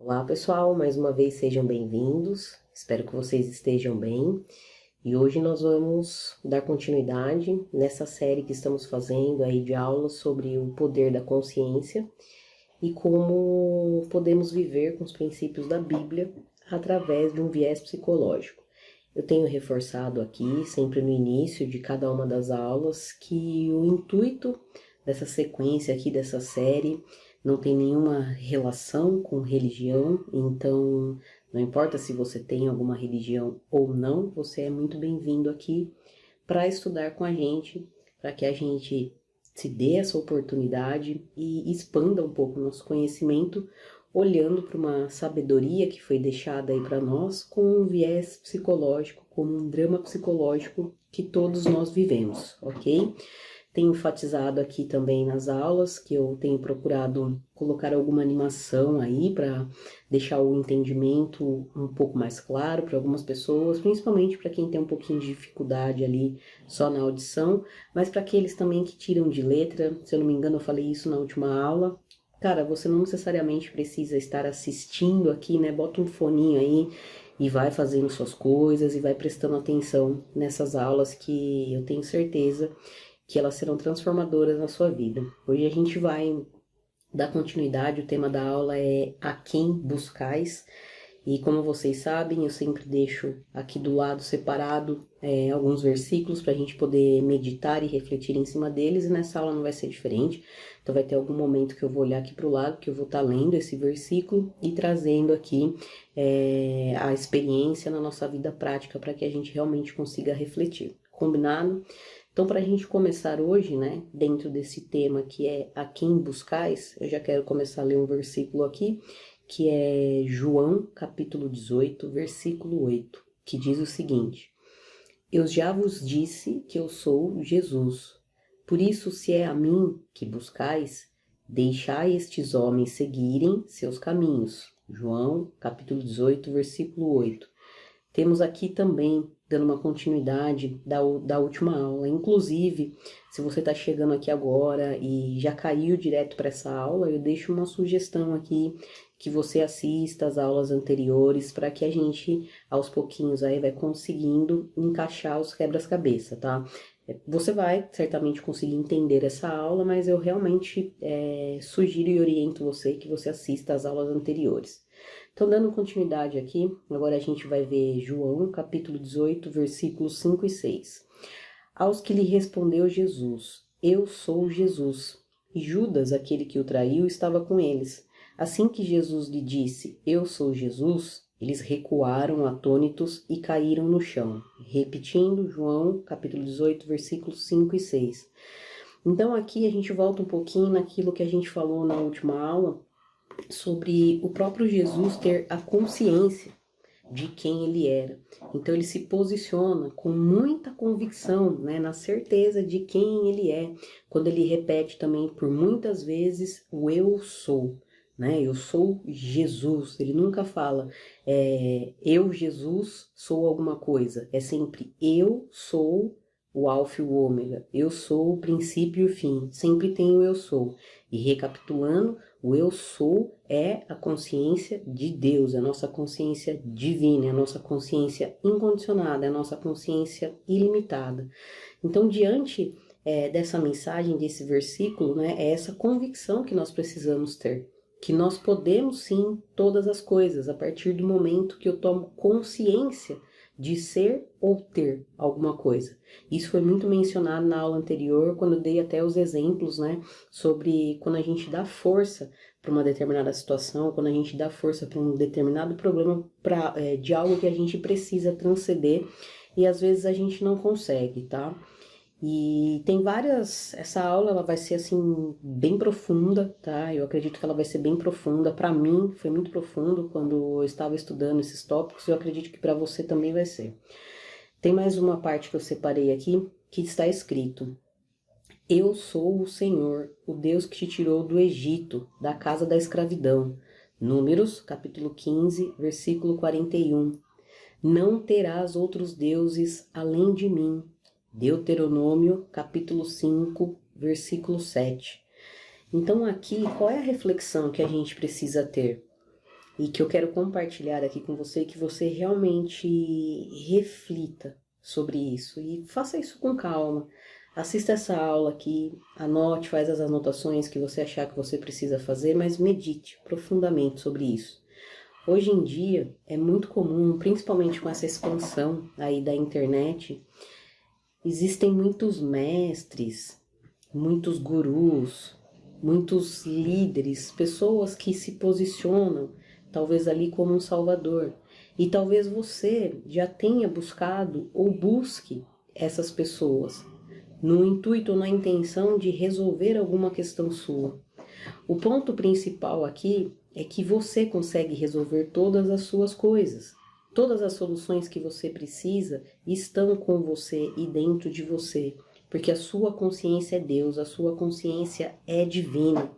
Olá pessoal, mais uma vez sejam bem-vindos, espero que vocês estejam bem. E hoje nós vamos dar continuidade nessa série que estamos fazendo aí de aulas sobre o poder da consciência e como podemos viver com os princípios da Bíblia através de um viés psicológico. Eu tenho reforçado aqui, sempre no início de cada uma das aulas, que o intuito dessa sequência aqui, dessa série, não tem nenhuma relação com religião, então não importa se você tem alguma religião ou não, você é muito bem-vindo aqui para estudar com a gente, para que a gente se dê essa oportunidade e expanda um pouco o nosso conhecimento, olhando para uma sabedoria que foi deixada aí para nós com um viés psicológico, como um drama psicológico que todos nós vivemos, ok? Tenho enfatizado aqui também nas aulas que eu tenho procurado colocar alguma animação aí para deixar o entendimento um pouco mais claro para algumas pessoas, principalmente para quem tem um pouquinho de dificuldade ali só na audição, mas para aqueles também que tiram de letra, se eu não me engano eu falei isso na última aula. Cara, você não necessariamente precisa estar assistindo aqui, né? Bota um foninho aí e vai fazendo suas coisas e vai prestando atenção nessas aulas que eu tenho certeza que elas serão transformadoras na sua vida. Hoje a gente vai dar continuidade, o tema da aula é A Quem Buscais, e como vocês sabem, eu sempre deixo aqui do lado separado alguns versículos para a gente poder meditar e refletir em cima deles, e nessa aula não vai ser diferente. Então vai ter algum momento que eu vou olhar aqui para o lado, que eu vou estar lendo esse versículo e trazendo aqui a experiência na nossa vida prática para que a gente realmente consiga refletir. Combinado? Então, para a gente começar hoje, né, dentro desse tema que é A Quem Buscais, eu já quero começar a ler um versículo aqui, que é João, capítulo 18, versículo 8, que diz o seguinte: Eu já vos disse que eu sou Jesus. Por isso, se é a mim que buscais, deixai estes homens seguirem seus caminhos. João, capítulo 18, versículo 8. Temos aqui também, dando uma continuidade da última aula. Inclusive, se você está chegando aqui agora e já caiu direto para essa aula, eu deixo uma sugestão aqui que você assista as aulas anteriores para que a gente, aos pouquinhos, aí vai conseguindo encaixar os quebra-cabeça, tá? Você vai certamente conseguir entender essa aula, mas eu realmente sugiro e oriento você que você assista às aulas anteriores. Então, dando continuidade aqui, agora a gente vai ver João, capítulo 18, versículos 5 e 6. Aos que lhe respondeu Jesus: Eu sou Jesus. E Judas, aquele que o traiu, estava com eles. Assim que Jesus lhe disse: Eu sou Jesus, eles recuaram atônitos e caíram no chão. Repetindo, João, capítulo 18, versículos 5 e 6. Então, aqui a gente volta um pouquinho naquilo que a gente falou na última aula, sobre o próprio Jesus ter a consciência de quem ele era. Então ele se posiciona com muita convicção, né, na certeza de quem ele é, quando ele repete também por muitas vezes o eu sou, né? Eu sou Jesus. Ele nunca fala eu, Jesus, sou alguma coisa. É sempre eu sou o alfa e o ômega. Eu sou o princípio e o fim. Sempre tem o eu sou. E recapitulando, o eu sou é a consciência de Deus, a nossa consciência divina, a nossa consciência incondicionada, a nossa consciência ilimitada. Então, diante dessa mensagem, desse versículo, né, é essa convicção que nós precisamos ter, que nós podemos sim todas as coisas, a partir do momento que eu tomo consciência de ser ou ter alguma coisa. Isso foi muito mencionado na aula anterior, quando eu dei até os exemplos, né, sobre quando a gente dá força para uma determinada situação, quando a gente dá força para um determinado problema, de algo que a gente precisa transcender e às vezes a gente não consegue, tá? E tem várias, essa aula ela vai ser assim bem profunda, tá? Eu acredito que ela vai ser bem profunda. Para mim foi muito profundo quando eu estava estudando esses tópicos, e eu acredito que para você também vai ser. Tem mais uma parte que eu separei aqui que está escrito: Eu sou o Senhor, o Deus que te tirou do Egito, da casa da escravidão. Números, capítulo 15, versículo 41. Não terás outros deuses além de mim. Deuteronômio, capítulo 5, versículo 7. Então aqui, qual é a reflexão que a gente precisa ter? e que eu quero compartilhar aqui com você, que você realmente reflita sobre isso e faça isso com calma. Assista essa aula aqui, anote, faz as anotações que você achar que você precisa fazer, mas medite profundamente sobre isso. Hoje em dia é muito comum, principalmente com essa expansão aí da internet, existem muitos mestres, muitos gurus, muitos líderes, pessoas que se posicionam talvez ali como um salvador. E talvez você já tenha buscado ou busque essas pessoas no intuito ou na intenção de resolver alguma questão sua. O ponto principal aqui é que você consegue resolver todas as suas coisas. Todas as soluções que você precisa estão com você e dentro de você, porque a sua consciência é Deus, a sua consciência é divina.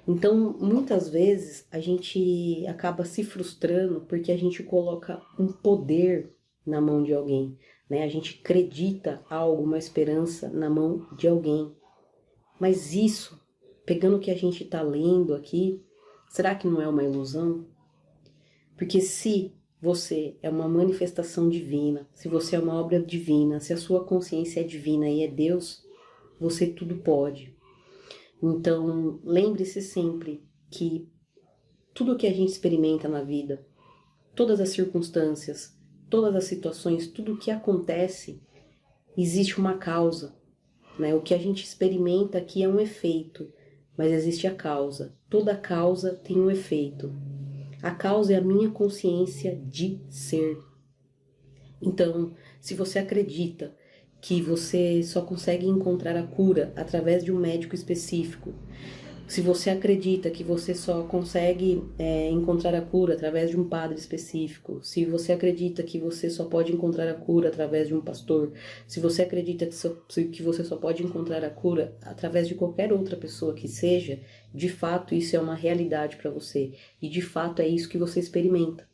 Então, muitas vezes a gente acaba se frustrando porque a gente coloca um poder na mão de alguém, né? A gente acredita algo, uma esperança na mão de alguém. Mas isso, pegando o que a gente está lendo aqui, será que não é uma ilusão? Porque se você é uma manifestação divina, se você é uma obra divina, se a sua consciência é divina e é Deus, você tudo pode. Então, lembre-se sempre que tudo que a gente experimenta na vida, todas as circunstâncias, todas as situações, tudo o que acontece, existe uma causa, né? O que a gente experimenta aqui é um efeito, mas existe a causa. Toda causa tem um efeito. A causa é a minha consciência de ser. Então, se você acredita que você só consegue encontrar a cura através de um médico específico, se você acredita que você só consegue encontrar a cura através de um padre específico, se você acredita que você só pode encontrar a cura através de um pastor, se você acredita que você só pode encontrar a cura através de qualquer outra pessoa que seja, de fato isso é uma realidade para você e de fato é isso que você experimenta.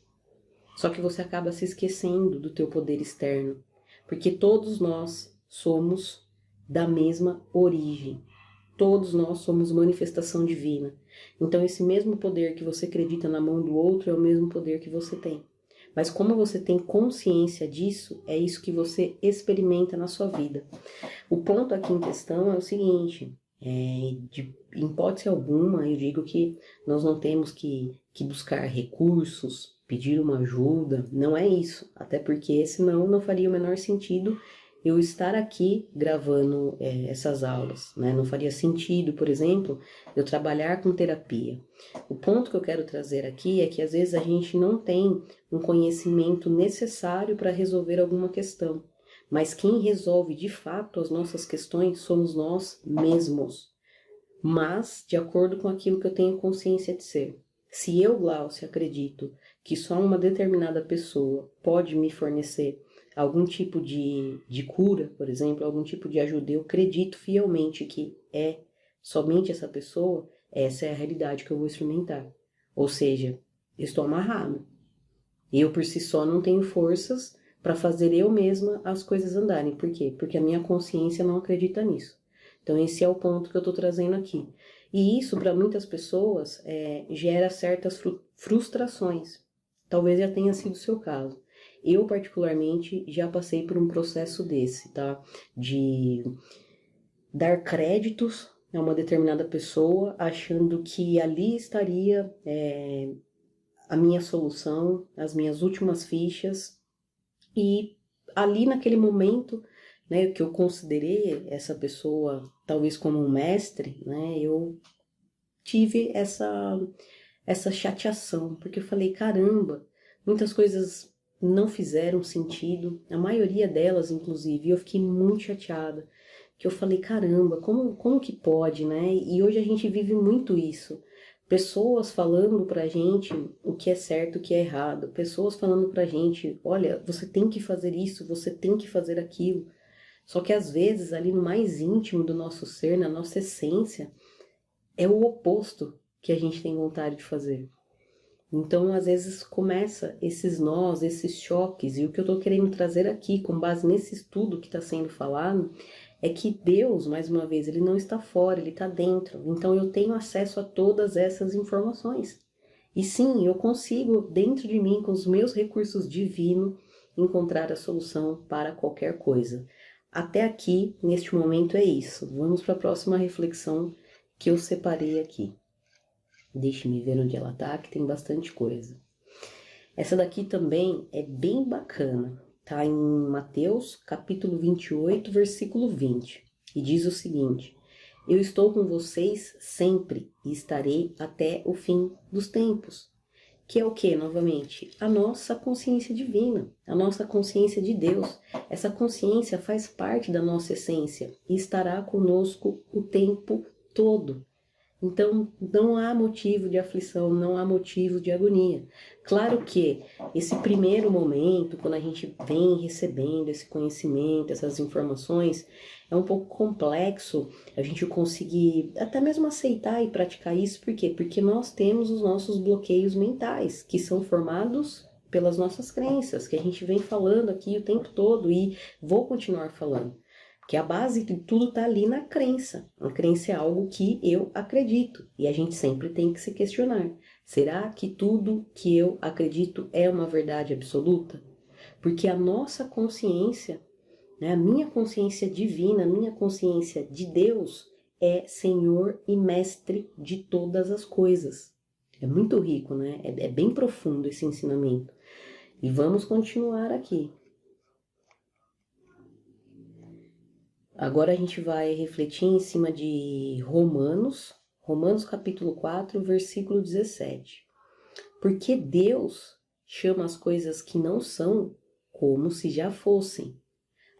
Só que você acaba se esquecendo do teu poder externo, porque todos nós somos da mesma origem. Todos nós somos manifestação divina. Então esse mesmo poder que você acredita na mão do outro é o mesmo poder que você tem. Mas como você tem consciência disso, é isso que você experimenta na sua vida. O ponto aqui em questão é o seguinte, em hipótese alguma, eu digo que nós não temos que buscar recursos, pedir uma ajuda, não é isso. Até porque senão não faria o menor sentido eu estar aqui gravando essas aulas, né? Não faria sentido, por exemplo, eu trabalhar com terapia. O ponto que eu quero trazer aqui é que às vezes a gente não tem um conhecimento necessário para resolver alguma questão, mas quem resolve de fato as nossas questões somos nós mesmos, mas de acordo com aquilo que eu tenho consciência de ser. Se eu, Glaucia, acredito que só uma determinada pessoa pode me fornecer algum tipo de cura, por exemplo, algum tipo de ajuda, eu acredito fielmente que é somente essa pessoa, essa é a realidade que eu vou experimentar. Ou seja, eu estou amarrado. Eu por si só não tenho forças para fazer eu mesma as coisas andarem. Por quê? Porque a minha consciência não acredita nisso. Então esse é o ponto que eu estou trazendo aqui. E isso para muitas pessoas gera certas frustrações. Talvez já tenha sido o seu caso. Eu, particularmente, já passei por um processo desse, tá? De dar créditos a uma determinada pessoa, achando que ali estaria a minha solução, as minhas últimas fichas. E ali naquele momento, né, que eu considerei essa pessoa talvez como um mestre, né, eu tive essa chateação, porque eu falei, caramba, muitas coisas não fizeram sentido, a maioria delas, inclusive, eu fiquei muito chateada, que eu falei, caramba, como que pode, né? E hoje a gente vive muito isso. Pessoas falando pra gente o que é certo, o que é errado. Pessoas falando pra gente, olha, você tem que fazer isso, você tem que fazer aquilo. Só que às vezes, ali no mais íntimo do nosso ser, na nossa essência, é o oposto que a gente tem vontade de fazer. Então, às vezes, começa esses nós, esses choques, e o que eu estou querendo trazer aqui, com base nesse estudo que está sendo falado, é que Deus, mais uma vez, ele não está fora, ele está dentro. Então, eu tenho acesso a todas essas informações. E sim, eu consigo, dentro de mim, com os meus recursos divinos, encontrar a solução para qualquer coisa. Até aqui, neste momento, é isso. Vamos para a próxima reflexão que eu separei aqui. Deixe-me ver onde ela tá, que tem bastante coisa. Essa daqui também é bem bacana. Tá em Mateus, capítulo 28, versículo 20. E diz o seguinte: eu estou com vocês sempre e estarei até o fim dos tempos. Que é o que, novamente? A nossa consciência divina, a nossa consciência de Deus. Essa consciência faz parte da nossa essência e estará conosco o tempo todo. Então, não há motivo de aflição, não há motivo de agonia. Claro que esse primeiro momento, quando a gente vem recebendo esse conhecimento, essas informações, é um pouco complexo a gente conseguir até mesmo aceitar e praticar isso. Por quê? Porque nós temos os nossos bloqueios mentais, que são formados pelas nossas crenças, que a gente vem falando aqui o tempo todo e vou continuar falando. Que a base de tudo está ali na crença. A crença é algo que eu acredito. E a gente sempre tem que se questionar. Será que tudo que eu acredito é uma verdade absoluta? Porque a nossa consciência, né, a minha consciência divina, a minha consciência de Deus, é Senhor e Mestre de todas as coisas. É muito rico, né? É bem profundo esse ensinamento. E vamos continuar aqui. Agora a gente vai refletir em cima de Romanos capítulo 4, versículo 17. Porque Deus chama as coisas que não são como se já fossem.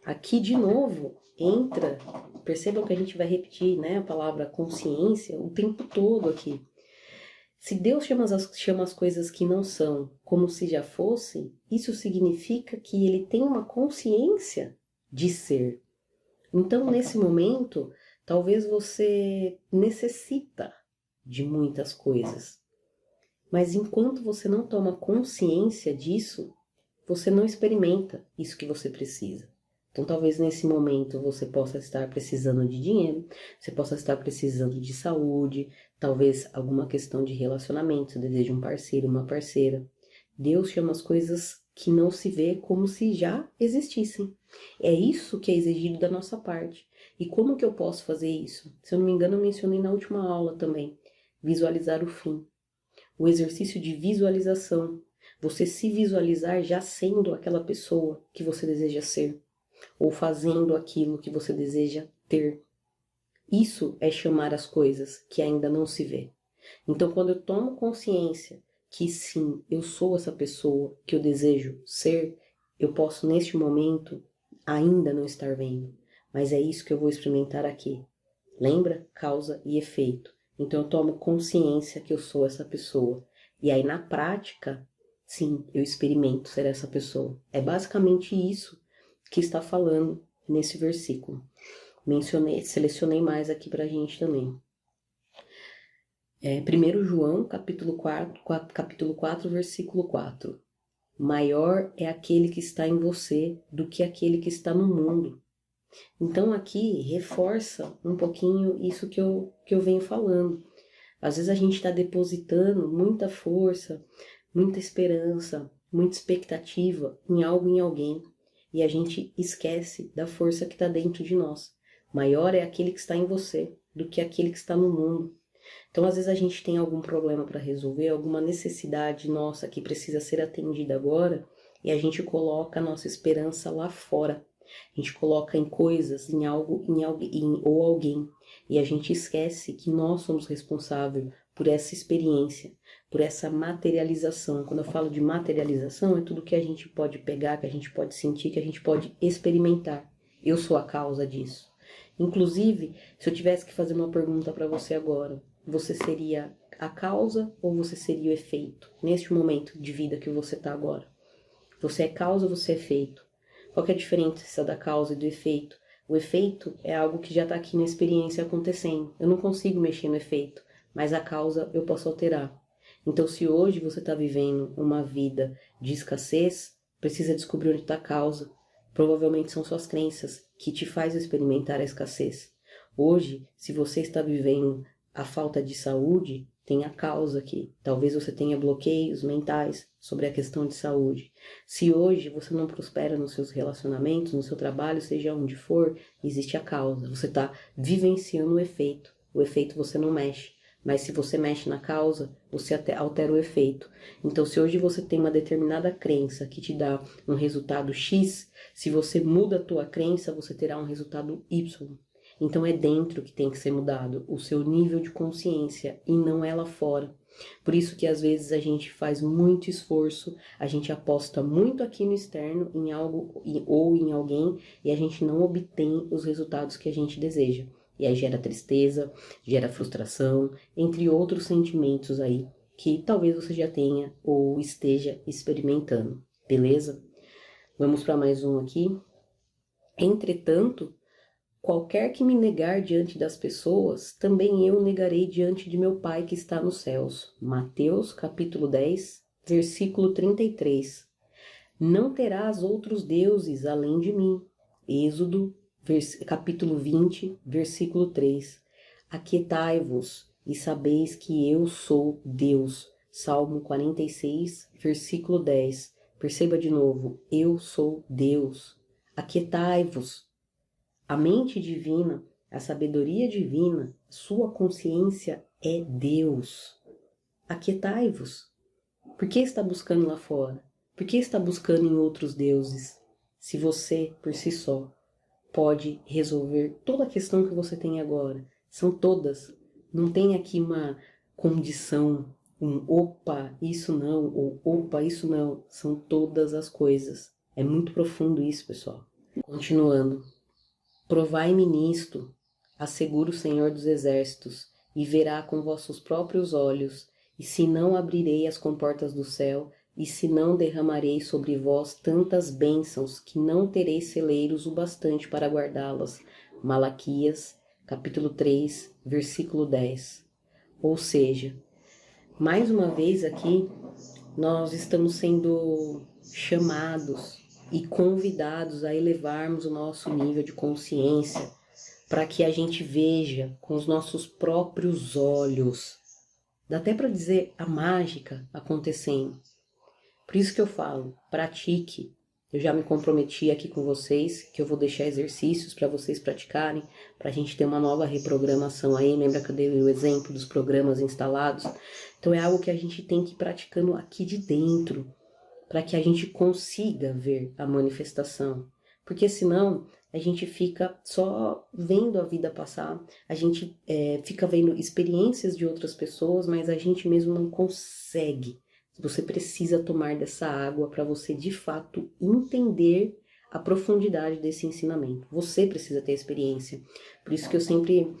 Aqui de novo entra, percebam que a gente vai repetir, né, a palavra consciência o tempo todo aqui. Se Deus chama as coisas que não são como se já fossem, isso significa que ele tem uma consciência de ser. Então, nesse momento, talvez você necessita de muitas coisas. Mas enquanto você não toma consciência disso, você não experimenta isso que você precisa. Então, talvez nesse momento você possa estar precisando de dinheiro, você possa estar precisando de saúde, talvez alguma questão de relacionamento, você deseja um parceiro, uma parceira. Deus chama as coisas que não se vê como se já existissem. É isso que é exigido da nossa parte. E como que eu posso fazer isso? Se eu não me engano, eu mencionei na última aula também. Visualizar o fim. O exercício de visualização. Você se visualizar já sendo aquela pessoa que você deseja ser. Ou fazendo aquilo que você deseja ter. Isso é chamar as coisas que ainda não se vê. Então, quando eu tomo consciência que sim, eu sou essa pessoa que eu desejo ser, eu posso neste momento ainda não estar vendo, mas é isso que eu vou experimentar aqui. Lembra? Causa e efeito. Então eu tomo consciência que eu sou essa pessoa. E aí na prática, sim, eu experimento ser essa pessoa. É basicamente isso que está falando nesse versículo. Selecionei mais aqui pra gente também. 1 João, capítulo 4, versículo 4. Maior é aquele que está em você do que aquele que está no mundo. Então aqui reforça um pouquinho isso que eu venho falando. Às vezes a gente está depositando muita força, muita esperança, muita expectativa em algo, em alguém, e a gente esquece da força que está dentro de nós. Maior é aquele que está em você do que aquele que está no mundo. Então, às vezes a gente tem algum problema para resolver, alguma necessidade nossa que precisa ser atendida agora, e a gente coloca a nossa esperança lá fora. A gente coloca em coisas, em algo, ou alguém, e a gente esquece que nós somos responsáveis por essa experiência, por essa materialização. Quando eu falo de materialização, é tudo que a gente pode pegar, que a gente pode sentir, que a gente pode experimentar. Eu sou a causa disso. Inclusive, se eu tivesse que fazer uma pergunta para você agora, você seria a causa ou você seria o efeito? Neste momento de vida que você está agora. Você é causa ou você é efeito? Qual que é a diferença da causa e do efeito? O efeito é algo que já está aqui na experiência acontecendo. Eu não consigo mexer no efeito, mas a causa eu posso alterar. Então, se hoje você está vivendo uma vida de escassez, precisa descobrir onde está a causa. Provavelmente são suas crenças que te fazem experimentar a escassez. Hoje, se você está vivendo a falta de saúde, tem a causa aqui. Talvez você tenha bloqueios mentais sobre a questão de saúde. Se hoje você não prospera nos seus relacionamentos, no seu trabalho, seja onde for, existe a causa. Você está vivenciando o efeito. O efeito você não mexe. Mas se você mexe na causa, você até altera o efeito. Então, se hoje você tem uma determinada crença que te dá um resultado X, se você muda a tua crença, você terá um resultado Y. Então, é dentro que tem que ser mudado, o seu nível de consciência, e não é lá fora. Por isso que às vezes a gente faz muito esforço, a gente aposta muito aqui no externo, em algo ou em alguém, e a gente não obtém os resultados que a gente deseja. E aí gera tristeza, gera frustração, entre outros sentimentos aí que talvez você já tenha ou esteja experimentando, beleza? Vamos para mais um aqui. Entretanto, qualquer que me negar diante das pessoas, também eu negarei diante de meu Pai que está nos céus. Mateus, capítulo 10, versículo 33. Não terás outros deuses além de mim. Êxodo, capítulo 20, versículo 3. Aquietai-vos e sabeis que eu sou Deus. Salmo 46, versículo 10. Perceba de novo, eu sou Deus. Aquietai-vos. A mente divina, a sabedoria divina, sua consciência é Deus. Aquietai-vos. Por que está buscando lá fora? Por que está buscando em outros deuses? Se você, por si só, pode resolver toda a questão que você tem agora. São todas. Não tem aqui uma condição, um opa, isso não, ou opa, isso não. São todas as coisas. É muito profundo isso, pessoal. Continuando. Provai-me nisto, assegura o Senhor dos Exércitos, e verá com vossos próprios olhos, e se não abrirei as comportas do céu, e se não derramarei sobre vós tantas bênçãos, que não tereis celeiros o bastante para guardá-las. Malaquias, capítulo 3, versículo 10. Ou seja, mais uma vez aqui, nós estamos sendo chamados e convidados a elevarmos o nosso nível de consciência para que a gente veja com os nossos próprios olhos. Dá até para dizer a mágica acontecendo. Por isso que eu falo, pratique. Eu já me comprometi aqui com vocês que eu vou deixar exercícios para vocês praticarem, para a gente ter uma nova reprogramação aí. Lembra que eu dei o exemplo dos programas instalados? Então é algo que a gente tem que ir praticando aqui de dentro, para que a gente consiga ver a manifestação. Porque senão a gente fica só vendo a vida passar, a gente fica vendo experiências de outras pessoas, mas a gente mesmo não consegue. Você precisa tomar dessa água para você de fato entender a profundidade desse ensinamento. Você precisa ter experiência. Por isso que eu sempre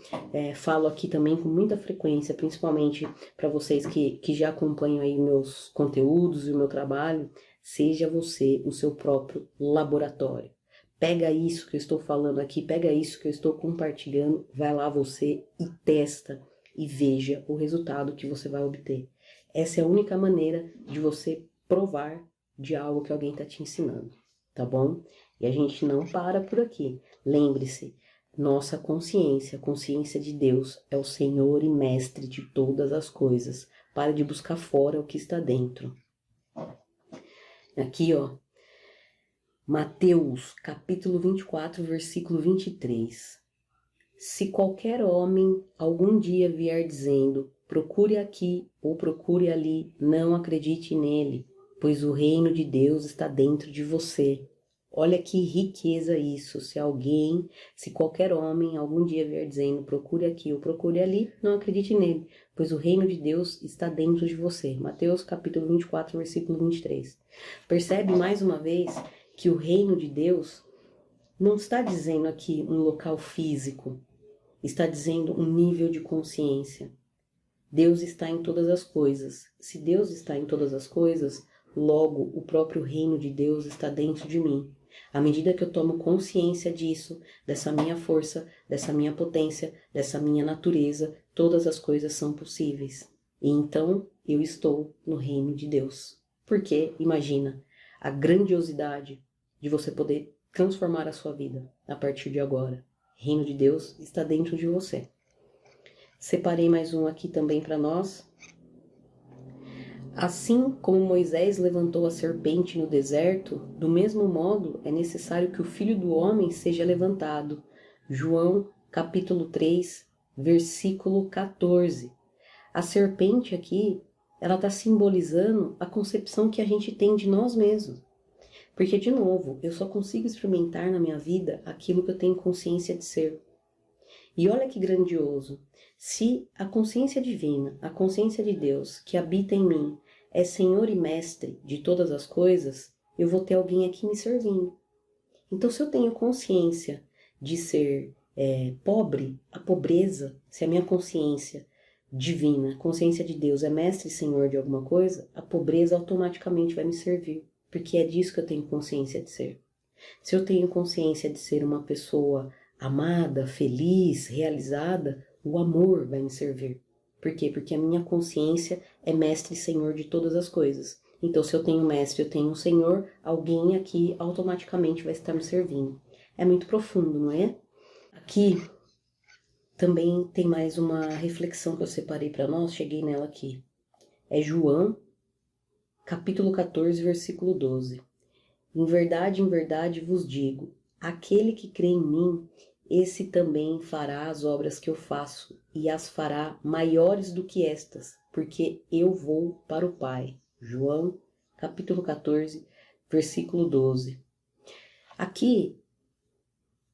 falo aqui também com muita frequência, principalmente para vocês que já acompanham aí meus conteúdos e o meu trabalho, seja você o seu próprio laboratório. Pega isso que eu estou falando aqui, pega isso que eu estou compartilhando, vai lá você e testa e veja o resultado que você vai obter. Essa é a única maneira de você provar de algo que alguém está te ensinando, tá bom? E a gente não para por aqui. Lembre-se, nossa consciência, a consciência de Deus, é o Senhor e Mestre de todas as coisas. Pare de buscar fora o que está dentro. Aqui, ó, Mateus, capítulo 24, versículo 23. Se qualquer homem algum dia vier dizendo, procure aqui ou procure ali, não acredite nele, pois o reino de Deus está dentro de você. Olha que riqueza isso. Se qualquer homem algum dia vier dizendo, procure aqui ou procure ali, não acredite nele, pois o reino de Deus está dentro de você. Mateus capítulo 24, versículo 23. Percebe mais uma vez que o reino de Deus não está dizendo aqui um local físico, está dizendo um nível de consciência. Deus está em todas as coisas. Se Deus está em todas as coisas, logo o próprio reino de Deus está dentro de mim. À medida que eu tomo consciência disso, dessa minha força, dessa minha potência, dessa minha natureza, todas as coisas são possíveis. E então eu estou no reino de Deus. Porque, imagina, a grandiosidade de você poder transformar a sua vida a partir de agora. O reino de Deus está dentro de você. Separei mais um aqui também para nós. Assim como Moisés levantou a serpente no deserto, do mesmo modo é necessário que o Filho do Homem seja levantado. João, capítulo 3, versículo 14. A serpente aqui, ela está simbolizando a concepção que a gente tem de nós mesmos. Porque, de novo, eu só consigo experimentar na minha vida aquilo que eu tenho consciência de ser. E olha que grandioso, se a consciência divina, a consciência de Deus que habita em mim, é Senhor e Mestre de todas as coisas, eu vou ter alguém aqui me servindo. Então, se eu tenho consciência de ser pobre, a pobreza, se a minha consciência divina, consciência de Deus é Mestre e Senhor de alguma coisa, a pobreza automaticamente vai me servir, porque é disso que eu tenho consciência de ser. Se eu tenho consciência de ser uma pessoa amada, feliz, realizada, o amor vai me servir. Por quê? Porque a minha consciência é mestre e senhor de todas as coisas. Então, se eu tenho mestre, eu tenho um senhor, alguém aqui automaticamente vai estar me servindo. É muito profundo, não é? Aqui também tem mais uma reflexão que eu separei para nós, cheguei nela aqui. É João, capítulo 14, versículo 12. Em verdade vos digo, aquele que crê em mim, esse também fará as obras que eu faço, e as fará maiores do que estas, porque eu vou para o Pai. João, capítulo 14, versículo 12. Aqui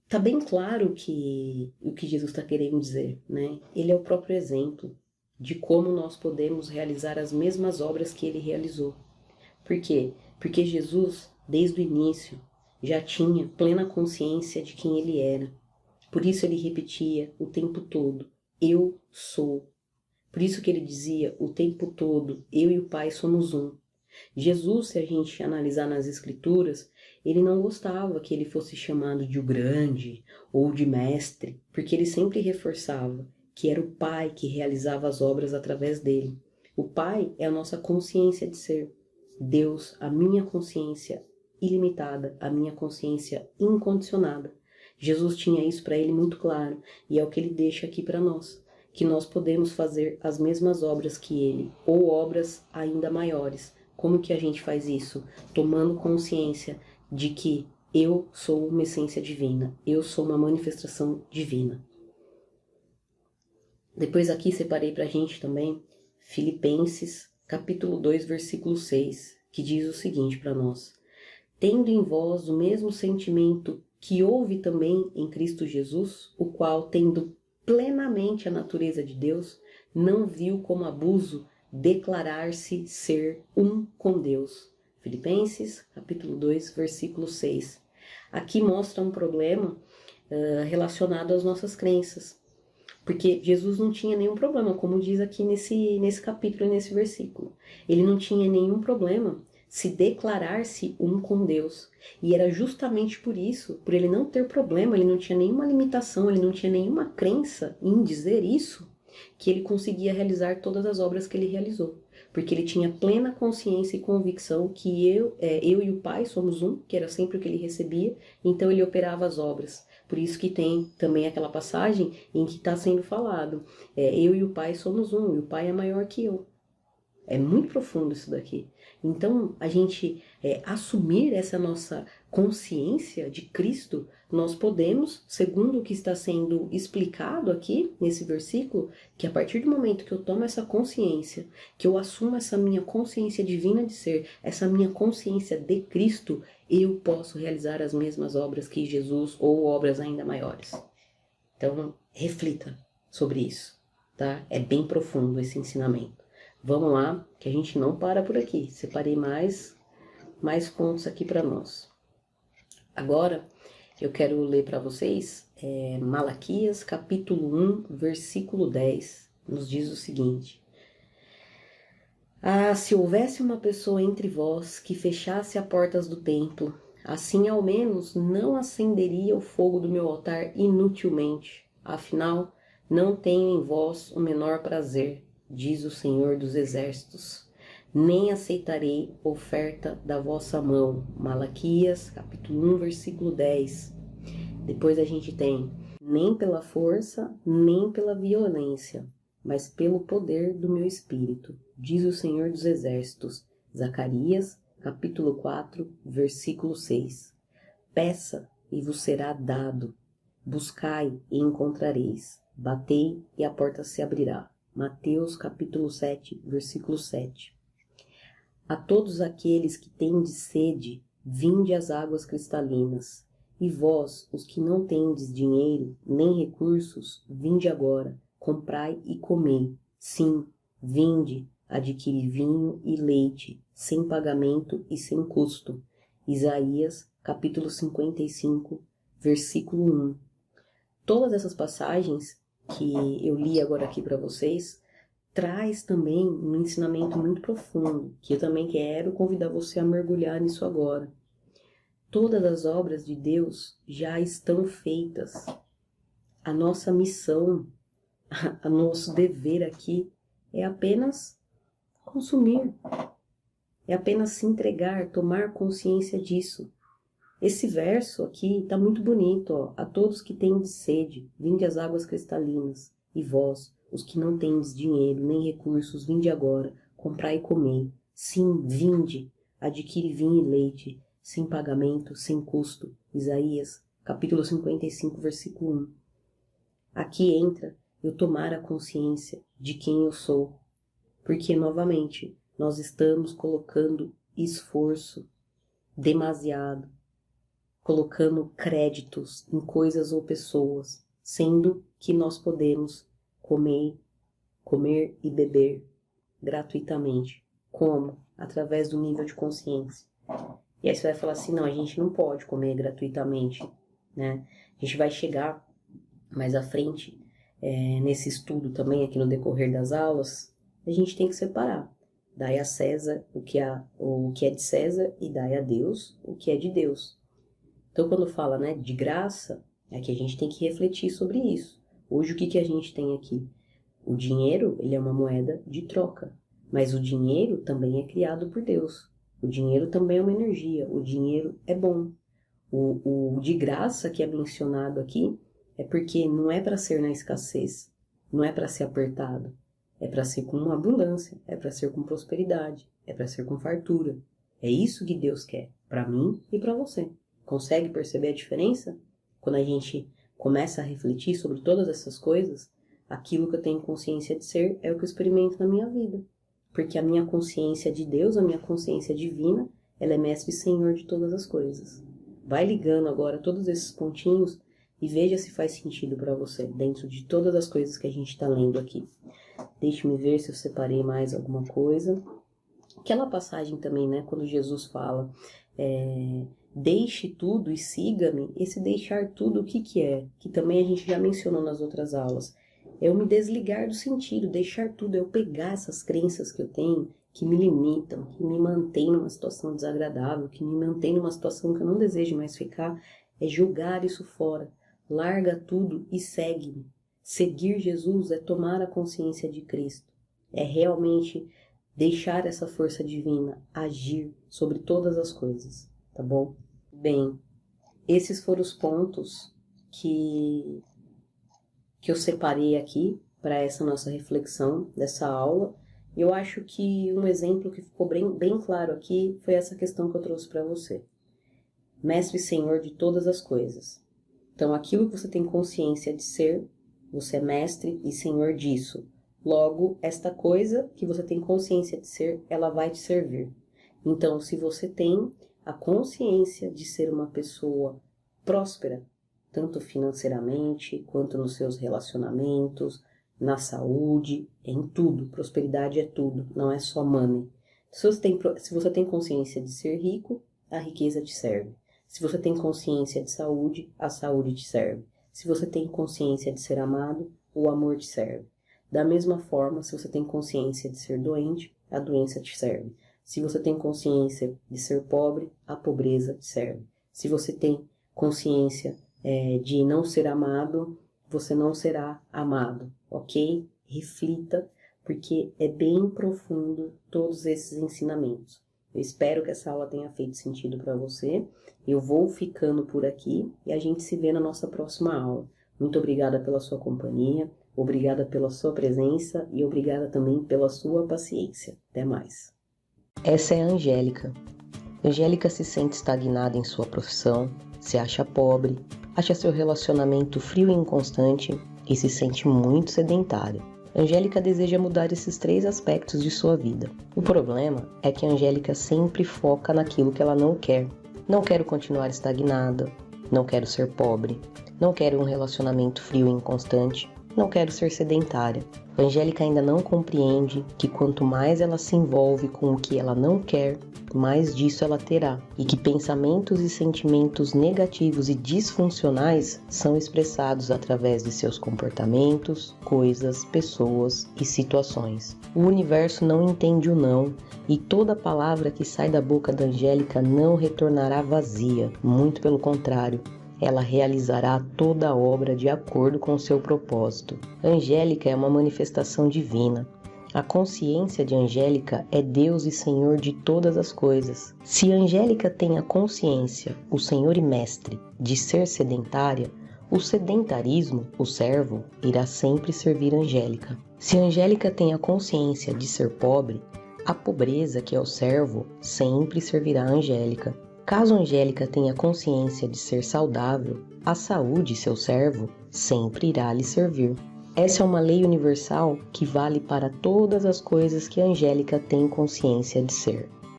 está bem claro que o que Jesus está querendo dizer, né? Ele é o próprio exemplo de como nós podemos realizar as mesmas obras que ele realizou. Por quê? Porque Jesus, desde o início, já tinha plena consciência de quem ele era. Por isso ele repetia o tempo todo, eu sou. Por isso que ele dizia o tempo todo, eu e o Pai somos um. Jesus, se a gente analisar nas Escrituras, ele não gostava que ele fosse chamado de o grande ou de mestre, porque ele sempre reforçava que era o Pai que realizava as obras através dele. O Pai é a nossa consciência de ser. Deus, a minha consciência ilimitada, a minha consciência incondicionada. Jesus tinha isso para ele muito claro, e é o que ele deixa aqui para nós, que nós podemos fazer as mesmas obras que ele, ou obras ainda maiores. Como que a gente faz isso? Tomando consciência de que eu sou uma essência divina, eu sou uma manifestação divina. Depois aqui separei para a gente também Filipenses, capítulo 2, versículo 6, que diz o seguinte para nós: tendo em vós o mesmo sentimento que houve também em Cristo Jesus, o qual, tendo plenamente a natureza de Deus, não viu como abuso declarar-se ser um com Deus. Filipenses, capítulo 2, versículo 6. Aqui mostra um problema relacionado às nossas crenças. Porque Jesus não tinha nenhum problema, como diz aqui nesse capítulo e nesse versículo. Ele não tinha nenhum problema se declarar-se um com Deus. E era justamente por isso, por ele não ter problema, ele não tinha nenhuma limitação, ele não tinha nenhuma crença em dizer isso, que ele conseguia realizar todas as obras que ele realizou. Porque ele tinha plena consciência e convicção que eu e o Pai somos um, que era sempre o que ele recebia, então ele operava as obras. Por isso que tem também aquela passagem em que está sendo falado, eu e o Pai somos um, e o Pai é maior que eu. É muito profundo isso daqui. Então, a gente assumir essa nossa consciência de Cristo, nós podemos, segundo o que está sendo explicado aqui nesse versículo, que a partir do momento que eu tomo essa consciência, que eu assumo essa minha consciência divina de ser, essa minha consciência de Cristo, eu posso realizar as mesmas obras que Jesus ou obras ainda maiores. Então, reflita sobre isso, tá? É bem profundo esse ensinamento. Vamos lá, que a gente não para por aqui. Separei mais pontos aqui para nós. Agora, eu quero ler para vocês Malaquias, capítulo 1, versículo 10. Nos diz o seguinte: ah, se houvesse uma pessoa entre vós que fechasse as portas do templo, assim ao menos não acenderia o fogo do meu altar inutilmente. Afinal, não tenho em vós o menor prazer, diz o Senhor dos Exércitos, nem aceitarei oferta da vossa mão. Malaquias, capítulo 1, versículo 10. Depois a gente tem, nem pela força, nem pela violência, mas pelo poder do meu Espírito, diz o Senhor dos Exércitos. Zacarias, capítulo 4, versículo 6. Peça e vos será dado. Buscai e encontrareis. Batei e a porta se abrirá. Mateus, capítulo 7, versículo 7. A todos aqueles que tendes sede, vinde às águas cristalinas. E vós, os que não tendes dinheiro, nem recursos, vinde agora, comprai e comei. Sim, vinde, adquiri vinho e leite, sem pagamento e sem custo. Isaías, capítulo 55, versículo 1. Todas essas passagens que eu li agora aqui para vocês, traz também um ensinamento muito profundo, que eu também quero convidar você a mergulhar nisso agora. Todas as obras de Deus já estão feitas. A nossa missão, o nosso dever aqui é apenas consumir, é apenas se entregar, tomar consciência disso. Esse verso aqui está muito bonito, ó. A todos que tendes sede, vinde às águas cristalinas, e vós, os que não tendes dinheiro nem recursos, vinde agora, comprai e comei. Sim, vinde, adquire vinho e leite, sem pagamento, sem custo. Isaías, capítulo 55, versículo 1. Aqui entra eu tomar a consciência de quem eu sou, porque, novamente, nós estamos colocando esforço demasiado, colocando créditos em coisas ou pessoas, sendo que nós podemos comer e beber gratuitamente. Como? Através do nível de consciência. E aí você vai falar assim, não, a gente não pode comer gratuitamente, né? A gente vai chegar mais à frente, nesse estudo também, aqui no decorrer das aulas, a gente tem que separar. Dai a César o que é de César e dai a Deus o que é de Deus. Então, quando fala, né, de graça, é que a gente tem que refletir sobre isso. Hoje, o que a gente tem aqui? O dinheiro, ele é uma moeda de troca, mas o dinheiro também é criado por Deus. O dinheiro também é uma energia, o dinheiro é bom. O de graça que é mencionado aqui é porque não é para ser na escassez, não é para ser apertado, é para ser com abundância, é para ser com prosperidade, é para ser com fartura. É isso que Deus quer, para mim e para você. Consegue perceber a diferença? Quando a gente começa a refletir sobre todas essas coisas, aquilo que eu tenho consciência de ser é o que eu experimento na minha vida. Porque a minha consciência de Deus, a minha consciência divina, ela é mestre e senhor de todas as coisas. Vai ligando agora todos esses pontinhos e veja se faz sentido para você, dentro de todas as coisas que a gente está lendo aqui. Deixe-me ver se eu separei mais alguma coisa. Aquela passagem também, né, quando Jesus fala, deixe tudo e siga-me, esse deixar tudo, o que é? Que também a gente já mencionou nas outras aulas. É eu me desligar do sentido, deixar tudo, é eu pegar essas crenças que eu tenho, que me limitam, que me mantêm numa situação desagradável, que me mantêm numa situação que eu não desejo mais ficar, é jogar isso fora. Larga tudo e segue-me. Seguir Jesus é tomar a consciência de Cristo. É realmente deixar essa força divina agir sobre todas as coisas, tá bom? Bem, esses foram os pontos que eu separei aqui para essa nossa reflexão dessa aula. Eu acho que um exemplo que ficou bem claro aqui foi essa questão que eu trouxe para você. Mestre e Senhor de todas as coisas. Então, aquilo que você tem consciência de ser, você é mestre e senhor disso. Logo, esta coisa que você tem consciência de ser, ela vai te servir. Então, se você tem a consciência de ser uma pessoa próspera, tanto financeiramente, quanto nos seus relacionamentos, na saúde, em tudo. Prosperidade é tudo, não é só money. Se você tem consciência de ser rico, a riqueza te serve. Se você tem consciência de saúde, a saúde te serve. Se você tem consciência de ser amado, o amor te serve. Da mesma forma, se você tem consciência de ser doente, a doença te serve. Se você tem consciência de ser pobre, a pobreza te serve. Se você tem consciência de não ser amado, você não será amado, ok? Reflita, porque é bem profundo todos esses ensinamentos. Eu espero que essa aula tenha feito sentido para você. Eu vou ficando por aqui e a gente se vê na nossa próxima aula. Muito obrigada pela sua companhia, Obrigada pela sua presença e obrigada também pela sua paciência. Até mais. Essa é a Angélica. Angélica se sente estagnada em sua profissão, se acha pobre, acha seu relacionamento frio e inconstante e se sente muito sedentária. Angélica deseja mudar esses 3 aspectos de sua vida. O problema é que a Angélica sempre foca naquilo que ela não quer. Não quero continuar estagnada, não quero ser pobre, não quero um relacionamento frio e inconstante, não quero ser sedentária. A Angélica ainda não compreende que quanto mais ela se envolve com o que ela não quer, mais disso ela terá, e que pensamentos e sentimentos negativos e disfuncionais são expressados através de seus comportamentos, coisas, pessoas e situações. O universo não entende o não, e toda palavra que sai da boca da Angélica não retornará vazia, muito pelo contrário. Ela realizará toda a obra de acordo com o seu propósito. Angélica é uma manifestação divina. A consciência de Angélica é Deus e Senhor de todas as coisas. Se Angélica tem a consciência, o Senhor e Mestre, de ser sedentária, o sedentarismo, o servo, irá sempre servir Angélica. Se Angélica tem a consciência de ser pobre, a pobreza, que é o servo, sempre servirá Angélica. Caso Angélica tenha consciência de ser saudável, a saúde, seu servo, sempre irá lhe servir. Essa é uma lei universal que vale para todas as coisas que a Angélica tem consciência de ser.